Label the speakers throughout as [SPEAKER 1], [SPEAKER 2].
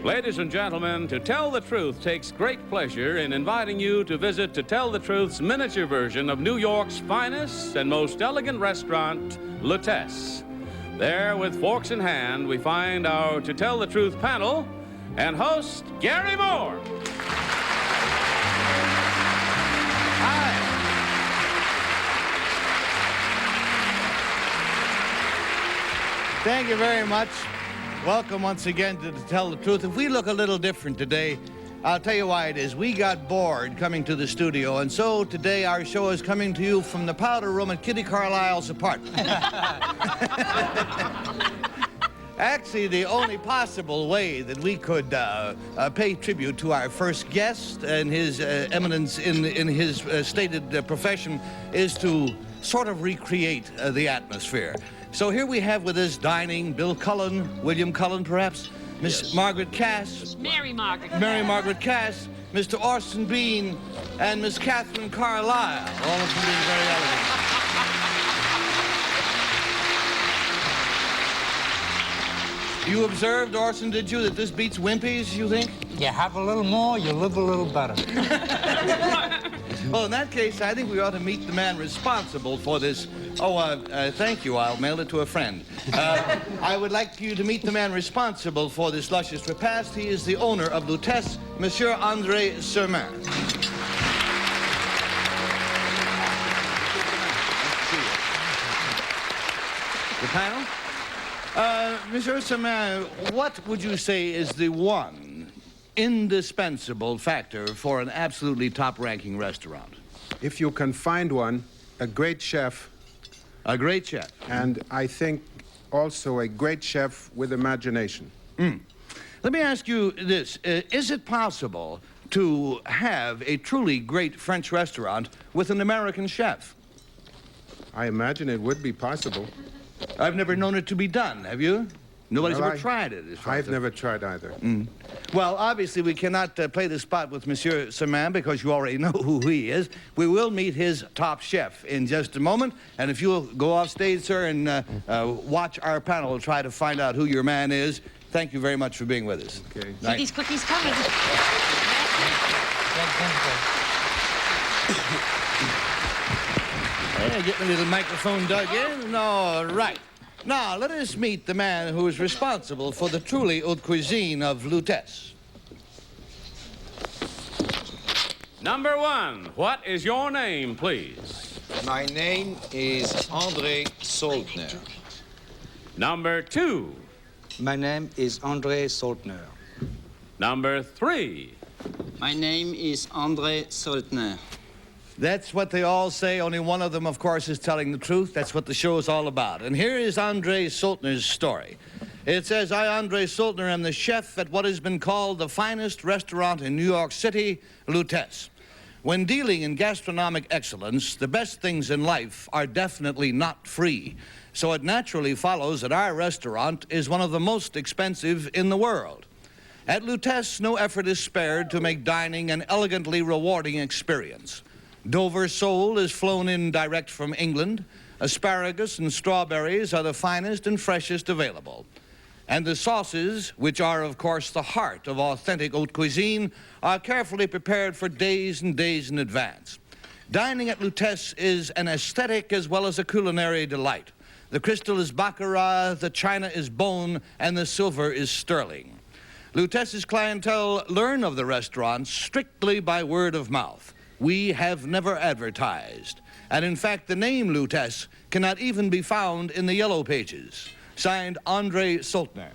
[SPEAKER 1] Ladies and gentlemen, To Tell the Truth takes great pleasure in inviting you to visit To Tell the Truth's miniature version of New York's finest and most elegant restaurant, Lutece. There, with forks in hand, we find our To Tell the Truth panel and host, Garry Moore.
[SPEAKER 2] Hi. Thank you very much. Welcome once again to Tell the Truth. If we look a little different today, I'll tell you why it is. We got bored coming to the studio, and so today our show is coming to you from the powder room at Kitty Carlisle's apartment. Actually, the only possible way that we could pay tribute to our first guest and his eminence in his stated profession is to sort of recreate the atmosphere. So here we have with us dining Bill Cullen, William Cullen perhaps, Miss Margaret Cass.
[SPEAKER 3] Mary Margaret.
[SPEAKER 2] Mary Margaret Cass, Mr. Orson Bean, and Miss Catherine Carlisle. All of them being very elegant. You observed, Orson, did you, that this beats Wimpy's, you think?
[SPEAKER 4] You have a little more, you live a little better.
[SPEAKER 2] Well, in that case, I think we ought to meet the man responsible for this. Thank you. I'll mail it to a friend. I would like you to meet the man responsible for this luscious repast. He is the owner of Lutece, Monsieur André Sermin. The panel? Monsieur Sermin, what would you say is the one indispensable factor for an absolutely top-ranking restaurant?
[SPEAKER 5] If you can find one, a great chef.
[SPEAKER 2] A great chef.
[SPEAKER 5] And I think also a great chef with imagination.
[SPEAKER 2] Let me ask you this. Is it possible to have a truly great French restaurant with an American chef?
[SPEAKER 5] I imagine it would be possible.
[SPEAKER 2] I've never known it to be done, have you? Nobody's ever tried it.
[SPEAKER 5] I've never tried either.
[SPEAKER 2] Well, obviously, we cannot play the spot with Monsieur Sermin because you already know who he is. We will meet his top chef in just a moment. And if you'll go off stage, sir, and watch our panel try to find out who your man is, thank you very much for being with us.
[SPEAKER 5] Okay.
[SPEAKER 3] See these cookies coming.
[SPEAKER 2] Yeah, get the little microphone dug in. All right. Now, let us meet the man who is responsible for the truly haute cuisine of Lutece.
[SPEAKER 1] Number one, what is your name, please?
[SPEAKER 6] My name is André Soltner.
[SPEAKER 1] Number two.
[SPEAKER 4] My name is André Soltner.
[SPEAKER 1] Number three.
[SPEAKER 7] My name is André Soltner.
[SPEAKER 2] That's what they all say. Only one of them, of course, is telling the truth. That's what the show is all about. And here is André Soltner's story. It says, I, André Soltner, am the chef at what has been called the finest restaurant in New York City, Lutece. When dealing in gastronomic excellence, the best things in life are definitely not free. So it naturally follows that our restaurant is one of the most expensive in the world. At Lutece, no effort is spared to make dining an elegantly rewarding experience. Dover sole is flown in direct from England. Asparagus and strawberries are the finest and freshest available. And the sauces, which are, of course, the heart of authentic haute cuisine, are carefully prepared for days and days in advance. Dining at Lutece is an aesthetic as well as a culinary delight. The crystal is baccarat, the china is bone, and the silver is sterling. Lutece's clientele learn of the restaurant strictly by word of mouth. We have never advertised. And in fact, the name Lutece cannot even be found in the yellow pages. Signed, André Soltner.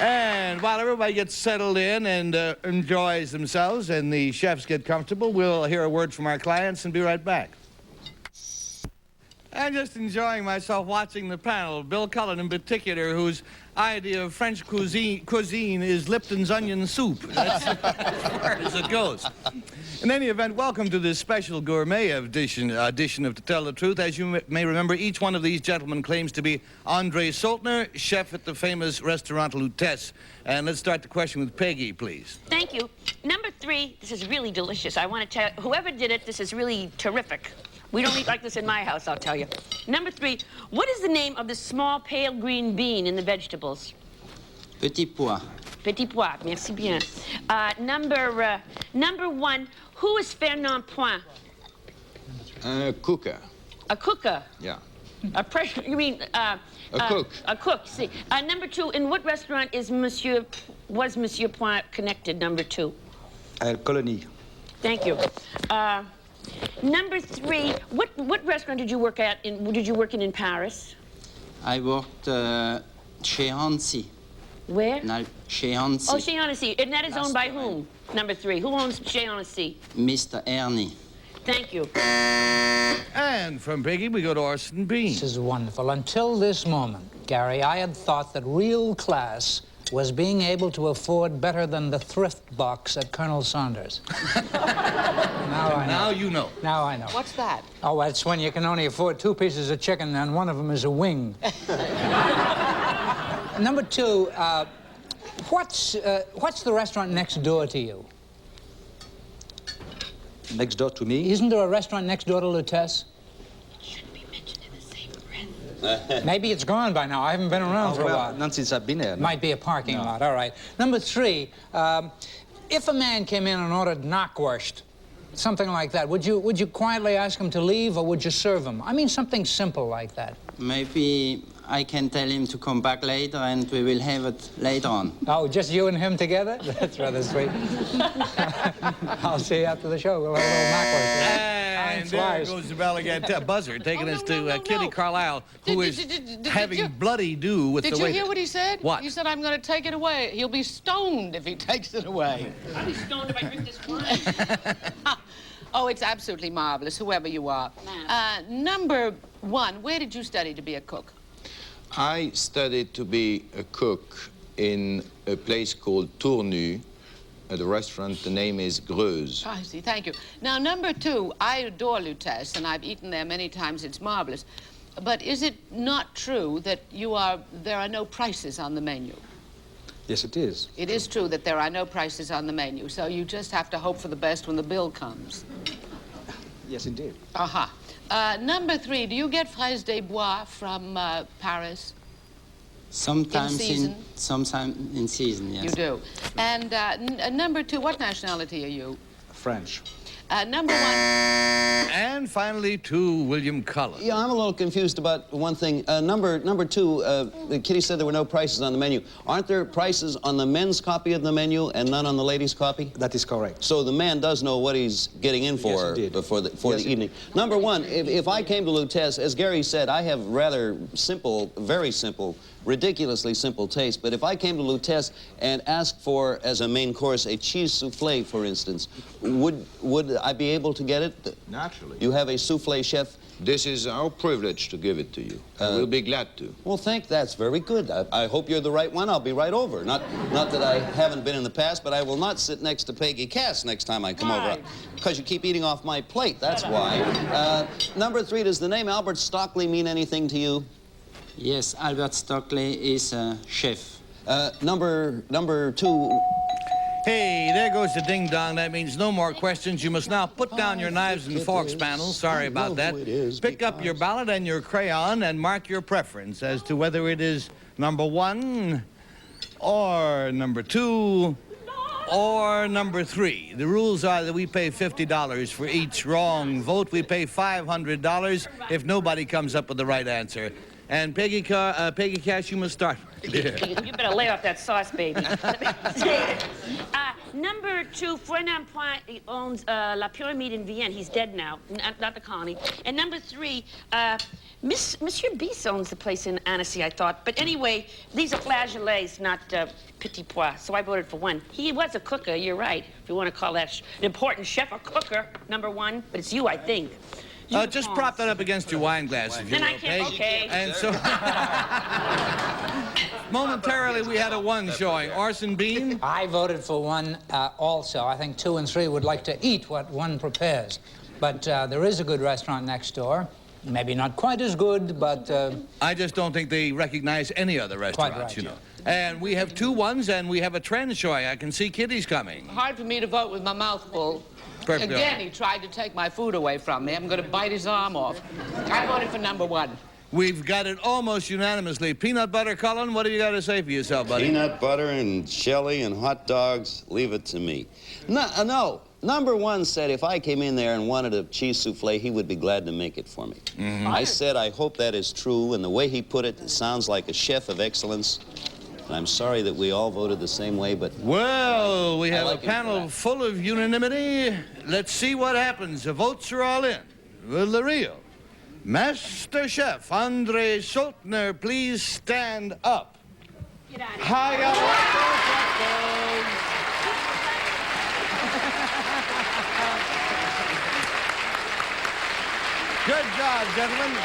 [SPEAKER 2] And while everybody gets settled in and enjoys themselves and the chefs get comfortable, we'll hear a word from our clients and be right back. I'm just enjoying myself watching the panel. Bill Cullen, in particular, whose idea of French cuisine is Lipton's onion soup. That's as far as it goes. In any event, welcome to this special gourmet edition of To Tell the Truth. As you may remember, each one of these gentlemen claims to be André Soltner, chef at the famous restaurant Lutece. And let's start the question with Peggy, please.
[SPEAKER 3] Thank you. Number three, this is really delicious. I want to tell you, whoever did it, this is really terrific. We don't eat like this in my house, I'll tell you. Number 3, what is the name of the small pale green bean in the vegetables?
[SPEAKER 7] Petit pois.
[SPEAKER 3] Petit pois, merci bien. Number 1, who is Fernand Point?
[SPEAKER 6] Cooker.
[SPEAKER 3] A cooker.
[SPEAKER 6] Yeah.
[SPEAKER 3] A pressure, you mean...
[SPEAKER 6] A cook.
[SPEAKER 3] A cook, see. Number 2, in what restaurant was Monsieur Point connected, number 2?
[SPEAKER 4] Colonie.
[SPEAKER 3] Thank you. Number 3, what restaurant did you work at? Did you work in Paris?
[SPEAKER 7] I worked chez Hansi.
[SPEAKER 3] Where?
[SPEAKER 7] No, chez Hansi.
[SPEAKER 3] Oh, Chez Hennessy. And that is owned by whom? Number 3. Who owns Chez Hennessy?
[SPEAKER 7] Mr. Ernie.
[SPEAKER 3] Thank you.
[SPEAKER 2] And from Piggy, we go to Orson Bean.
[SPEAKER 8] This is wonderful. Until this moment, Gary, I had thought that real class was being able to afford better than the thrift box at Colonel Saunders. Now I know.
[SPEAKER 2] Now you know.
[SPEAKER 8] Now I know.
[SPEAKER 9] What's that?
[SPEAKER 8] Oh, that's when you can only afford 2 pieces of chicken and one of them is a wing. Number 2, what's the restaurant next door to you?
[SPEAKER 4] Next door to me?
[SPEAKER 8] Isn't there a restaurant next door to Lutece?
[SPEAKER 3] Shouldn't be mentioned in the same breath.
[SPEAKER 8] Maybe it's gone by now. I haven't been around for a while.
[SPEAKER 4] Not since I've been there. No.
[SPEAKER 8] Might be a parking lot, all right. Number 3, if a man came in and ordered knockwurst, something like that, would you quietly ask him to leave or would you serve him? I mean, something simple like that.
[SPEAKER 7] Maybe I can tell him to come back later and we will have it later on.
[SPEAKER 8] Oh, just you and him together? That's rather sweet. I'll see you after the show. We'll have a little knockwurst.
[SPEAKER 2] And there goes the bell again. Buzzer taking us to Kitty Carlisle, who is having bloody do with the waiter.
[SPEAKER 9] Did you hear what he said?
[SPEAKER 2] What?
[SPEAKER 9] He said, I'm going to take it away. He'll be stoned if he takes it away.
[SPEAKER 3] I'll be stoned if I drink this wine.
[SPEAKER 9] Oh, it's absolutely marvelous, whoever you are. Number 1, where did you study to be a cook?
[SPEAKER 6] I studied to be a cook in a place called Tournu. At the restaurant, the name is Greuze.
[SPEAKER 9] I see, thank you. Now, number 2, I adore Lutece, and I've eaten there many times. It's marvelous. But is it not true that there are no prices on the menu?
[SPEAKER 4] Yes, it is.
[SPEAKER 9] It is true that there are no prices on the menu, so you just have to hope for the best when the bill comes.
[SPEAKER 4] Yes, indeed.
[SPEAKER 9] Aha. Number 3, do you get fraises des bois from Paris?
[SPEAKER 7] Sometimes
[SPEAKER 9] season?
[SPEAKER 7] Sometimes in season, yes.
[SPEAKER 9] You do. And number 2, what nationality are you?
[SPEAKER 4] French.
[SPEAKER 9] Number 1.
[SPEAKER 2] And finally to William Cullen.
[SPEAKER 10] Yeah, I'm a little confused about one thing. Number 2, Kitty said there were no prices on the menu. Aren't there prices on the men's copy of the menu and none on the ladies' copy?
[SPEAKER 4] That is correct.
[SPEAKER 10] So the man does know what he's getting in for for the evening. Number 1, if I came to Lutece, as Gary said, I have rather simple, very simple, ridiculously simple taste, but if I came to Lutece and asked for, as a main course, a cheese souffle, for instance, would I be able to get it?
[SPEAKER 6] Naturally.
[SPEAKER 10] You have a souffle chef?
[SPEAKER 6] This is our privilege to give it to you. We'll be glad to.
[SPEAKER 10] Well, that's very good. I hope you're the right one. I'll be right over. Not that I haven't been in the past, but I will not sit next to Peggy Cass next time I come over. Because you keep eating off my plate, that's why. Number 3, does the name Albert Stockley mean anything to you?
[SPEAKER 7] Yes, Albert Stockley is a chef.
[SPEAKER 10] Number 2...
[SPEAKER 2] Hey, there goes the ding-dong. That means no more questions. You must now put down your knives and forks panels. Sorry about that. Pick up your ballot and your crayon and mark your preference as to whether it is number 1 or number 2 or number 3. The rules are that we pay $50 for each wrong vote. We pay $500 if nobody comes up with the right answer. And Peggy Cash, you must start.
[SPEAKER 3] You better lay off that sauce, baby. Number 2, Fernand Point owns La Pyramide in Vienne. He's dead now, not the colony. And number 3, Monsieur Bis owns the place in Annecy, I thought. But anyway, these are flageolets, not petit pois, so I voted for 1. He was a cooker, you're right, if you want to call that an important chef a cooker, number 1. But it's you, I think.
[SPEAKER 2] Just prop that up against your wine glass, if you will.
[SPEAKER 3] Then I can't, okay.
[SPEAKER 2] And so, momentarily, we had a 1 showing. Orson Bean?
[SPEAKER 8] I voted for 1 also. I think 2 and 3 would like to eat what 1 prepares. But there is a good restaurant next door. Maybe not quite as good, but...
[SPEAKER 2] I just don't think they recognize any other restaurants,
[SPEAKER 8] right,
[SPEAKER 2] you know. And we have 2 1s, and we have a trend showing. I can see Kitty's coming.
[SPEAKER 9] Hard for me to vote with my mouth full.
[SPEAKER 2] Perfectly.
[SPEAKER 9] Again, he tried to take my food away from me. I'm going to bite his arm off. I voted for number 1.
[SPEAKER 2] We've got it almost unanimously. Peanut butter, Cullen, what do you got to say for yourself, buddy?
[SPEAKER 10] Peanut butter and jelly and hot dogs, leave it to me. No. Number 1 said if I came in there and wanted a cheese souffle, he would be glad to make it for me. I said I hope that is true, and the way he put it, it sounds like a chef of excellence. And I'm sorry that we all voted the same way, but...
[SPEAKER 2] Well, we have a panel full of unanimity. Let's see what happens. The votes are all in. Will the real Master Chef Andre Soltner please stand up?
[SPEAKER 3] Get out of here.
[SPEAKER 2] Hiya, Good job, gentlemen.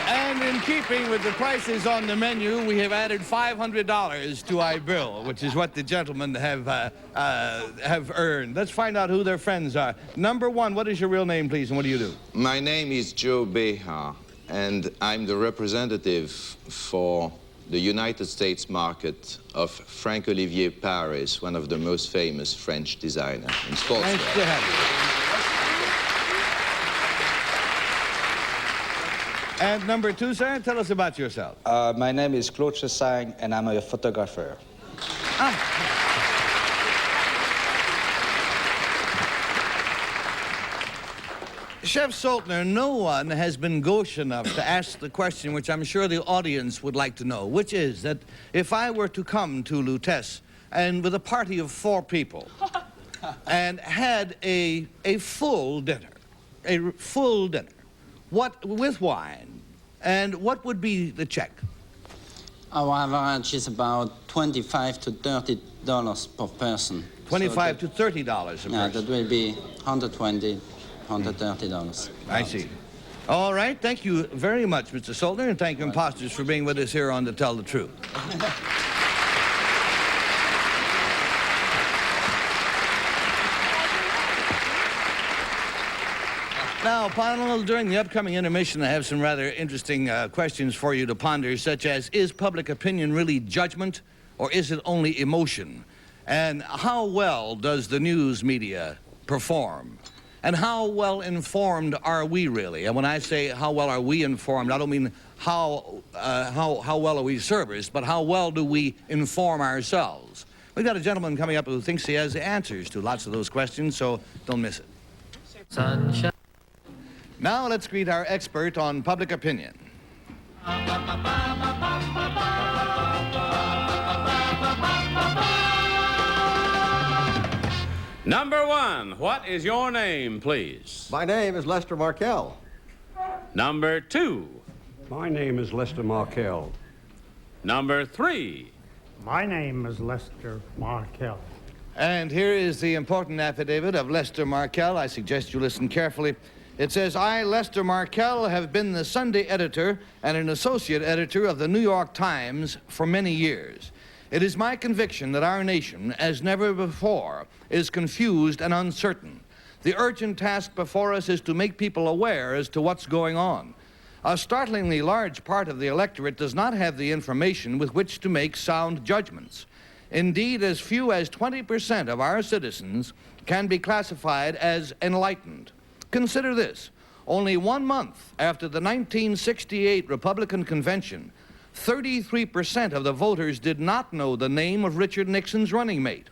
[SPEAKER 2] And in keeping with the prices on the menu, we have added $500 to our bill, which is what the gentlemen have earned. Let's find out who their friends are. Number 1, what is your real name, please, and what do you do?
[SPEAKER 6] My name is Joe Beha, and I'm the representative for the United States market of Frank Olivier Paris, one of the most famous French designers in sportswear.
[SPEAKER 2] Nice to have you. And number 2, sir, tell us about yourself.
[SPEAKER 4] My name is Claude Chassagne, and I'm a photographer.
[SPEAKER 2] Chef Soltner, no one has been gauche enough to ask the question which I'm sure the audience would like to know, which is that if I were to come to Lutece and with a party of 4 people and had a full dinner, what with wine, and what would be the check?
[SPEAKER 7] Our average is about $25 to $30 per person.
[SPEAKER 2] $25 to $30 a person.
[SPEAKER 7] Yeah, that will be $120, $130.
[SPEAKER 2] I see. All right, thank you very much, Mr. Soltner, and thank you, imposters, for being with us here on To Tell the Truth. Now, panel, during the upcoming intermission, I have some rather interesting questions for you to ponder, such as, is public opinion really judgment, or is it only emotion? And how well does the news media perform? And how well informed are we really? And when I say how well are we informed, I don't mean how well are we serviced, but how well do we inform ourselves? We've got a gentleman coming up who thinks he has the answers to lots of those questions, so don't miss it. Sunshine. Now let's greet our expert on public opinion.
[SPEAKER 1] Number 1, what is your name, please?
[SPEAKER 11] My name is Lester Markell.
[SPEAKER 1] Number 2.
[SPEAKER 11] My name is Lester Markell.
[SPEAKER 1] Number 3.
[SPEAKER 12] My name is Lester Markell.
[SPEAKER 2] And here is the important affidavit of Lester Markell. I suggest you listen carefully. It says, I, Lester Markell, have been the Sunday editor and an associate editor of the New York Times for many years. It is my conviction that our nation, as never before, is confused and uncertain. The urgent task before us is to make people aware as to what's going on. A startlingly large part of the electorate does not have the information with which to make sound judgments. Indeed, as few as 20% of our citizens can be classified as enlightened. Consider this. Only 1 month after the 1968 Republican Convention, 33% of the voters did not know the name of Richard Nixon's running mate.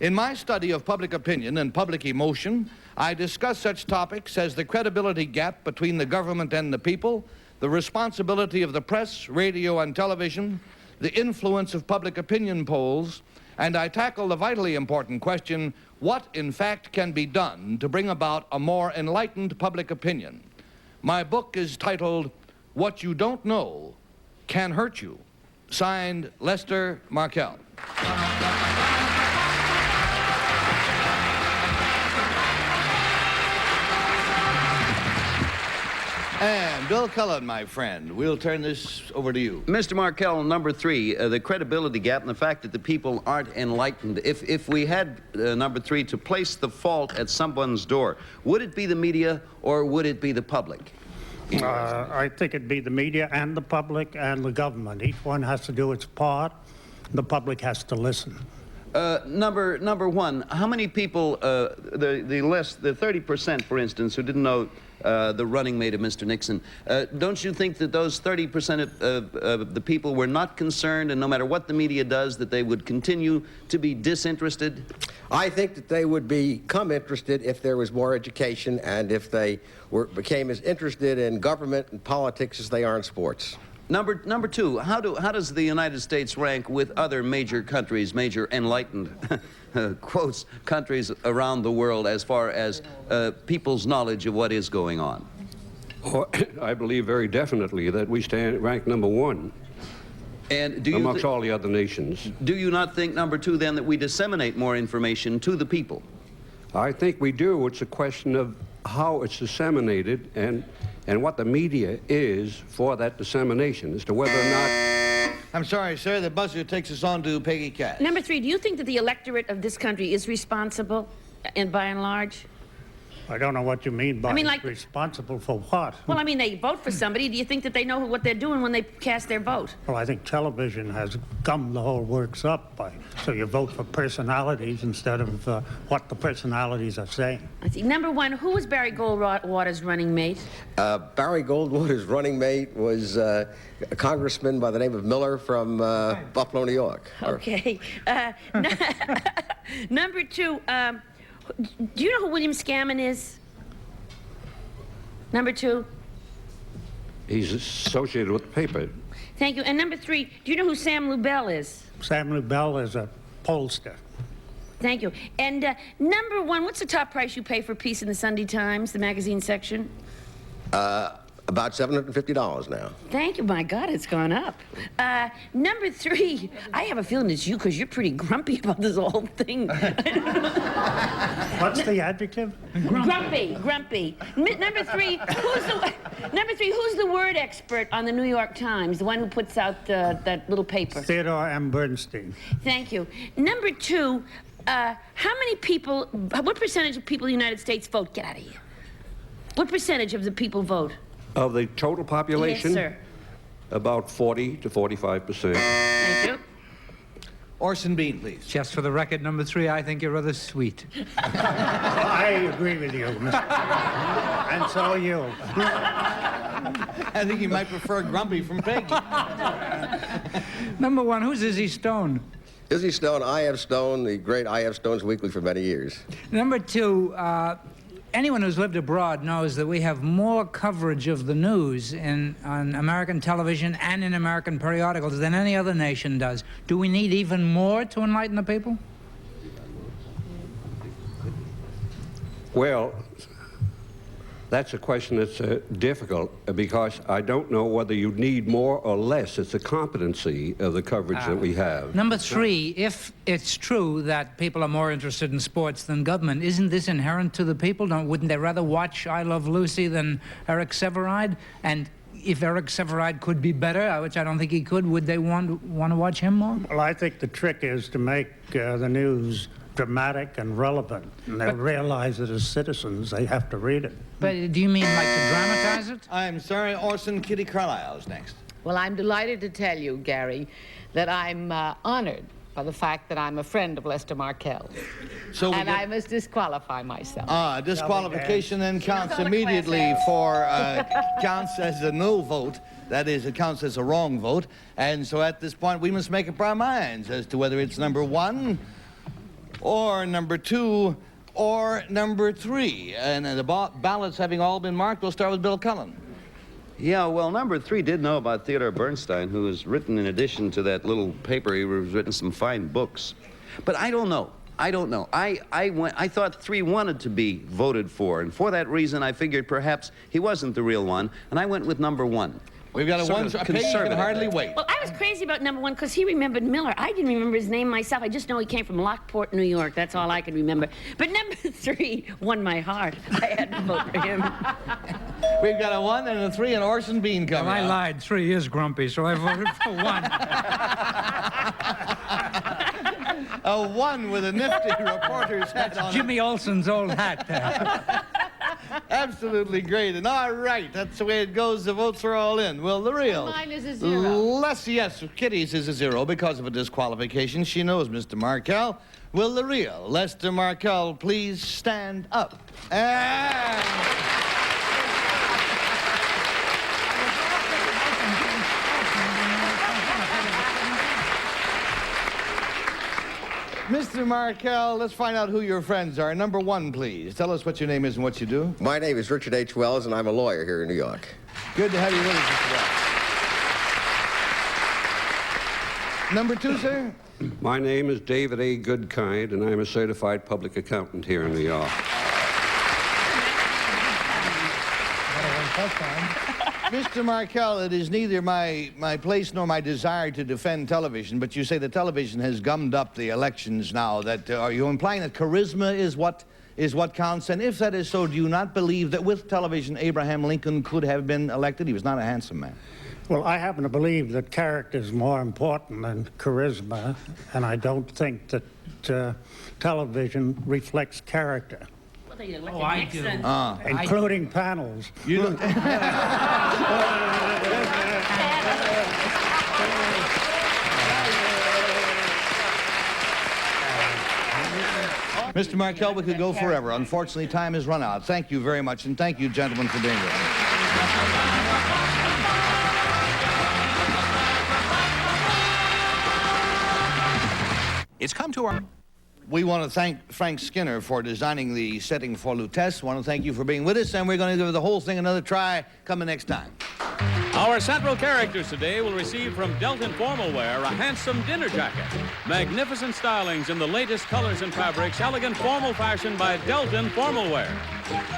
[SPEAKER 2] In my study of public opinion and public emotion, I discuss such topics as the credibility gap between the government and the people, the responsibility of the press, radio, and television, the influence of public opinion polls, and I tackle the vitally important question, what in fact can be done to bring about a more enlightened public opinion. My book is titled, What You Don't Know Can Hurt You. Signed, Lester Markell. And Bill Cullen, my friend, we'll turn this over to you.
[SPEAKER 10] Mr. Markell, number 3, the credibility gap and the fact that the people aren't enlightened. If we had, number 3, to place the fault at someone's door, would it be the media or would it be the public?
[SPEAKER 12] I think it'd be the media and the public and the government. Each one has to do its part. The public has to listen.
[SPEAKER 10] Number one, how many people, the 30%, for instance, who didn't know the running mate of Mr. Nixon, don't you think that those 30% of the people were not concerned, and no matter what the media does, that they would continue to be disinterested?
[SPEAKER 13] I think that they would become interested if there was more education and if they became as interested in government and politics as they are in sports.
[SPEAKER 10] Number two, how does the United States rank with other major countries, major enlightened, quotes, countries around the world as far as people's knowledge of what is going on?
[SPEAKER 11] Oh, I believe very definitely that we rank number one.
[SPEAKER 10] And do you
[SPEAKER 11] amongst all the other nations.
[SPEAKER 10] Do you not think, number two, then, that we disseminate more information to the people?
[SPEAKER 11] I think we do. It's a question of how it's disseminated and what the media is for that dissemination as to whether or not...
[SPEAKER 2] I'm sorry, sir, the buzzer takes us on to Peggy Cash.
[SPEAKER 3] Number three, do you think that the electorate of this country is responsible, by and large?
[SPEAKER 12] I don't know what you mean by
[SPEAKER 3] like,
[SPEAKER 12] responsible for what.
[SPEAKER 3] Well, I mean, they vote for somebody. Do you think that they know what they're doing when they cast their vote?
[SPEAKER 12] Well, I think television has gummed the whole works up. So you vote for personalities instead of what the personalities are saying.
[SPEAKER 3] I see. Number one, who was Barry Goldwater's running mate?
[SPEAKER 13] Barry Goldwater's running mate was a congressman by the name of Miller from Buffalo, New York.
[SPEAKER 3] Okay. Number two, do you know who William Scammon is? Number two?
[SPEAKER 11] He's associated with the paper.
[SPEAKER 3] Thank you. And number three, do you know who Sam Lubell is?
[SPEAKER 12] Sam Lubell is a pollster.
[SPEAKER 3] Thank you. And number one, what's the top price you pay for Peace in the Sunday Times, the magazine section?
[SPEAKER 13] About $750 now.
[SPEAKER 3] Thank you. My God, it's gone up. Number three, I have a feeling it's you because you're pretty grumpy about this whole thing.
[SPEAKER 12] What's the adjective?
[SPEAKER 3] Grumpy. Number three, who's the word expert on the New York Times, the one who puts out that little paper?
[SPEAKER 12] Theodore M. Bernstein.
[SPEAKER 3] Thank you. Number two, what percentage of people in the United States vote? Get out of here. What percentage of the people vote?
[SPEAKER 11] Of the total population?
[SPEAKER 3] Yes, sir.
[SPEAKER 11] About 40 to 45%.
[SPEAKER 3] Thank you.
[SPEAKER 2] Orson Bean, please.
[SPEAKER 8] Just for the record, number three, I think you're rather sweet.
[SPEAKER 12] I agree with you, Mr. And so are you.
[SPEAKER 2] I think you might prefer Grumpy from Peggy.
[SPEAKER 8] Number one, who's Izzy Stone?
[SPEAKER 13] Izzy Stone, I.F. Stone, the great I.F. Stone's Weekly for many years.
[SPEAKER 8] Number two, anyone who's lived abroad knows that we have more coverage of the news on American television and in American periodicals than any other nation does. Do we need even more to enlighten the people?
[SPEAKER 11] Well, that's a question that's difficult because I don't know whether you need more or less. It's a competency of the coverage that we have.
[SPEAKER 8] Number three, if it's true that people are more interested in sports than government, isn't this inherent to the people? Wouldn't they rather watch I Love Lucy than Eric Sevareid? And if Eric Sevareid could be better, which I don't think he could, would they want to watch him more?
[SPEAKER 12] Well, I think the trick is to make the news dramatic and relevant, and they'll realize that as citizens they have to read it.
[SPEAKER 8] But do you mean like to dramatize it?
[SPEAKER 2] I'm sorry, Orson, Kitty Carlisle's next.
[SPEAKER 9] Well, I'm delighted to tell you, Gary, that I'm honored by the fact that I'm a friend of Lester Markell.
[SPEAKER 2] So
[SPEAKER 9] I must disqualify myself.
[SPEAKER 2] Disqualification then counts immediately for, counts as a no vote. That is, it counts as a wrong vote. And so at this point, we must make up our minds as to whether it's number one, or number two, or number three. And the ballots having all been marked, we'll start with Bill Cullen.
[SPEAKER 10] Yeah, well, number three did know about Theodore Bernstein, who has written, in addition to that little paper, he has written some fine books. But I don't know. I thought three wanted to be voted for, and for that reason, I figured perhaps he wasn't the real one, and I went with number one.
[SPEAKER 2] We've got a one, Peggy can hardly wait.
[SPEAKER 3] Well, I was crazy about number one because he remembered Miller. I didn't remember his name myself. I just know he came from Lockport, New York. That's all I could remember. But number three won my heart. I had to vote for him.
[SPEAKER 2] We've got a one and a three and Orson Bean coming
[SPEAKER 8] Well, I lied. Three is grumpy, so I voted for one.
[SPEAKER 2] A one with a nifty reporter's hat on.
[SPEAKER 8] Jimmy Olsen's old hat.
[SPEAKER 2] Absolutely great. And all right, that's the way it goes. The votes are all in. Well, the real.
[SPEAKER 9] And mine is a 0.
[SPEAKER 2] Yes, Kitty's is a 0 because of a disqualification. She knows, Mr. Markel. Will the real Lester Markel please stand up? And... Mr. Markel, let's find out who your friends are. Number 1, please. Tell us what your name is and what you do.
[SPEAKER 13] My name is Richard H. Wells, and I'm a lawyer here in New York.
[SPEAKER 2] Good to have you with us, Mr. Wells. Number 2, sir?
[SPEAKER 11] My name is David A. Goodkind, and I'm a certified public accountant here in New York.
[SPEAKER 2] Mr. Markel, it is neither my place nor my desire to defend television, but you say that television has gummed up the elections now. That are you implying that charisma is what counts? And if that is so, do you not believe that with television, Abraham Lincoln could have been elected? He was not a handsome man.
[SPEAKER 12] Well, I happen to believe that character is more important than charisma, and I don't think that television reflects character.
[SPEAKER 3] Oh, I do.
[SPEAKER 12] Including panels.
[SPEAKER 2] You don't... Mr. Markel, we could go forever. Unfortunately, time has run out. Thank you very much, and thank you, gentlemen, for being with us.
[SPEAKER 14] It's come to our...
[SPEAKER 2] We want to thank Frank Skinner for designing the setting for Lutece. We want to thank you for being with us, and we're going to give the whole thing another try coming next time.
[SPEAKER 1] Our central characters today will receive from Delton Formal Wear a handsome dinner jacket. Magnificent stylings in the latest colors and fabrics, elegant formal fashion by Delton Formal Wear.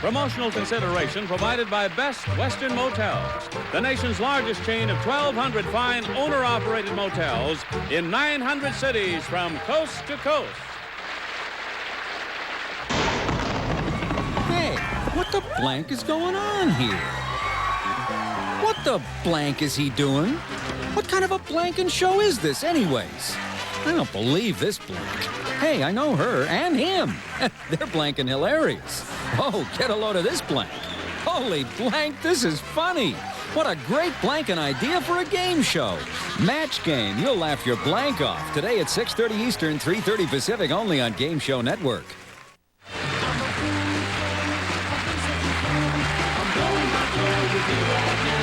[SPEAKER 1] Promotional consideration provided by Best Western Motels, the nation's largest chain of 1,200 fine owner-operated motels in 900 cities from coast to coast.
[SPEAKER 14] Hey, what the blank is going on here? What the blank is he doing? What kind of a blanking show is this, anyways? I don't believe this blank. Hey, I know her and him. They're blanking hilarious. Oh, get a load of this blank. Holy blank, this is funny. What a great blanking idea for a game show. Match Game. You'll laugh your blank off. Today at 6:30 Eastern, 3:30 Pacific, only on Game Show Network.
[SPEAKER 15] I'm going to